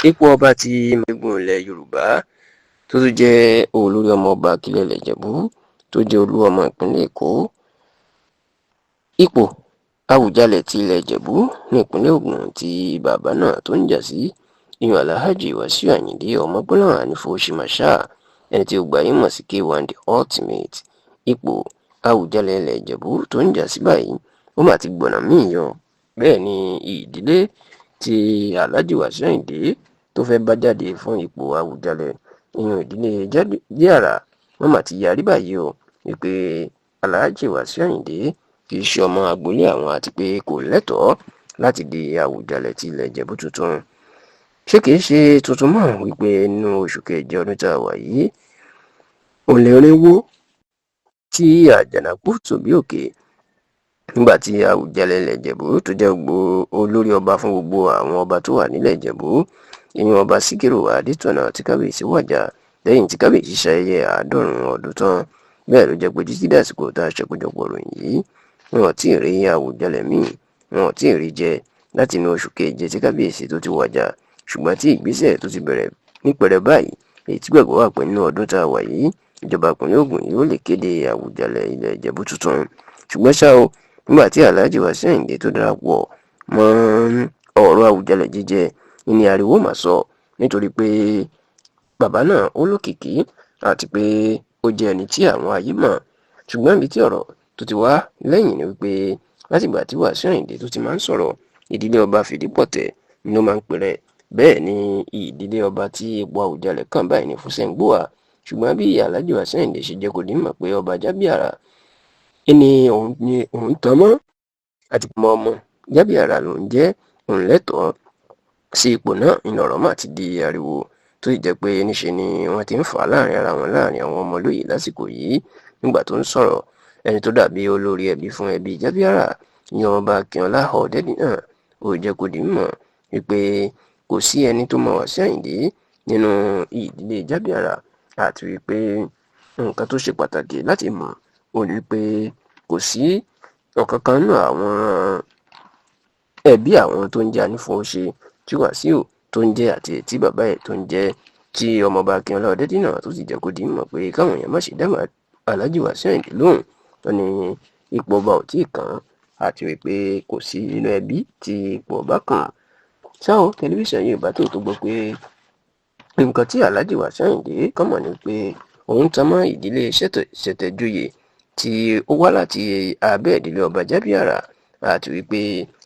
ipò ọba ti Mayegun ilẹ̀ Yorùbá tó tún jẹ́ olórí ọmọ ọba akílẹ̀ ilẹ̀ Ìjẹ̀bú tó jẹ́ olú ọmọ ìpínlẹ̀ Èkó. Ipò Àwùjalẹ̀ ti ilẹ̀ Ìjẹ̀bú ní ìpínlẹ̀ Ògùn tí bàbá náà tó ń jà sí ìyún Alhaji Wasiu Ayinde Ọmọgbọ́láhàn Ànífowóṣe Marshal, ẹni tí ó gbajúmọ̀ mọ̀ sí K1 The Ultimate. Ipò Àwùjalẹ̀ ilẹ̀ Ìjẹ̀bú tó ń jà sí báyìí ó mà ti gbọ̀nà míì yọ. Bẹ́ẹ̀ ni ìdílé tí Alhaji Wasiu Ayinde tó fẹ́ bá jáde fún ipò Àwùjalẹ̀ ìyún ìdílé Jàrà wọ́n mà ti yarí báyìí o wípé Alhaji Wasiu Ayinde kì í ṣe ọmọ agboolé àwọn àti pé kò lẹ́tọ̀ọ́ láti di Àwùjalẹ̀ ti ilẹ̀ Ìjẹ̀bú tuntun. Ṣé kìí ṣe tuntun mọ́ wípé nínú oṣù keje ọdún tá a wà yìí olè orinwó tí Àjànàkú tòbí òkè nígbà tí Àwùjalẹ̀ ilẹ̀ Ìjẹ̀bú tó jẹ́ gbogbo olórí ọba fún gbogbo àwọn ọba tó wà nílẹ̀ Ìjẹ̀bú ìyẹn ọba Síkírù Adétọ̀nà tí kábíyèsí wàjà lẹ́yìn tí kábíyèsí ṣayẹyẹ 90 ọdún tán. Bẹ́ẹ̀ ló jẹ́ pé títí dàsìkò tá a ṣàkójọpọ̀ ròyìn yìí wọn ò tí ì rí Àwùjalẹ̀ míì, wọn ò tí ì rí jẹ láti inú oṣù keje tí kábíyèsí tó ti wàjà, ṣùgbọ́n tí ìgbésẹ̀ tó ti bẹ̀rẹ̀ nípẹ̀rẹ̀ báyìí èyí tí gbàgbọ́ wà pé nínú ọdún tá a wà yìí ìjọba ìpínlẹ̀ Ògùn yóò lè kéde Àwùjalẹ̀ ilẹ̀ Ìjẹ̀bú tuntun. Ṣùgbọ́n ṣá o, nígbà tí Alhaji Wasiu Ayinde tó darapọ̀ mọ́ ọ̀rọ̀ Àwùjalẹ̀ jíjẹ ní ariwo mà sọ nítorí pé bàbá náà ó lókìkí àti pé ó jẹ́ ẹni tí àwọn ayé mọ̀. Ṣùgbọ́n ibi tí ọ̀rọ̀ tó ti wá lẹ́yìn ni wípé látìgbà tí Wasiu Ayinde tó ti máa ń sọ̀rọ̀ ìdílé ọba Fìdípọ̀tẹ̀ ni ó máa ń pèrè. Bẹ́ẹ̀ ni ìdílé ọba tí ipò Àwùjalẹ̀ kàn báyìí ní Fúsẹ́ńgbòà. Ṣùgbọ́n bí Alhaji Wasiu Ayinde ṣe jẹ́ kó di mọ̀ pé ọba Jábíàrà ni òun tán mọ́ àti ọmọ Jábíàrà lòun jẹ́ òun lẹ́tọ̀ọ́ sí ipò náà, ìnọ̀rọ̀ mà ti di ariwo tó sì jẹ́ pé níṣe ni wọ́n ti ń fà á láàrin ara wọn láàrin àwọn ọmọ olóyè lásìkò yìí. Nígbà tó ń sọ̀rọ̀ ẹni tó dàbí olórí ẹbí fún ẹbí Jábíàrà ìyẹn ọba Akínọlá Ọ̀dẹ́dì náà ó jẹ́ kó di mímọ̀ wípé kò sí ẹni tó mọ Wasiu Ayinde nínú ìdílé Jábíàrà àti wípé nǹkan tó ṣe pàtàkì láti mọ̀ ó ní pé kò sí ọ̀kankan nínú àwọn ẹbí àwọn tó ń jẹ́ Ànífowóṣe tí Wasiu tó ń jẹ́ àti tí bàbá ẹ̀ tó ń jẹ́ tí ọmọọba Akínọlá Ọ̀dẹ́dì náà tó sì jẹ́ kó di mímọ̀ pé káwọn èèyàn má ṣe dá Alhaji Wasiu Ayinde lóhùn. Wọ́n ní ipò ọba ò tíì kàn àti wípé kò sí nínú ẹbí tí ipò ọba kàn. Ṣá o, tẹlifíṣàn Yorùbá tó gbọ́ pé nǹkan tí Alhaji Wasiu Ayinde kàn mọ̀ ni pé òun tan mọ́ ìdílé Ṣẹ̀tẹ̀joyè tí ó wá láti abẹ́ ìdílé ọba Jábíàrà àti wípé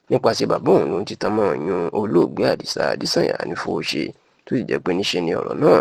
nípasẹ̀ bàbá òun ló ti tan mọ́ ọyún olóògbé Àdìsá Adésànyà Ànífowóṣe tó sì jẹ́ pé níṣe ni ọ̀rọ̀ náà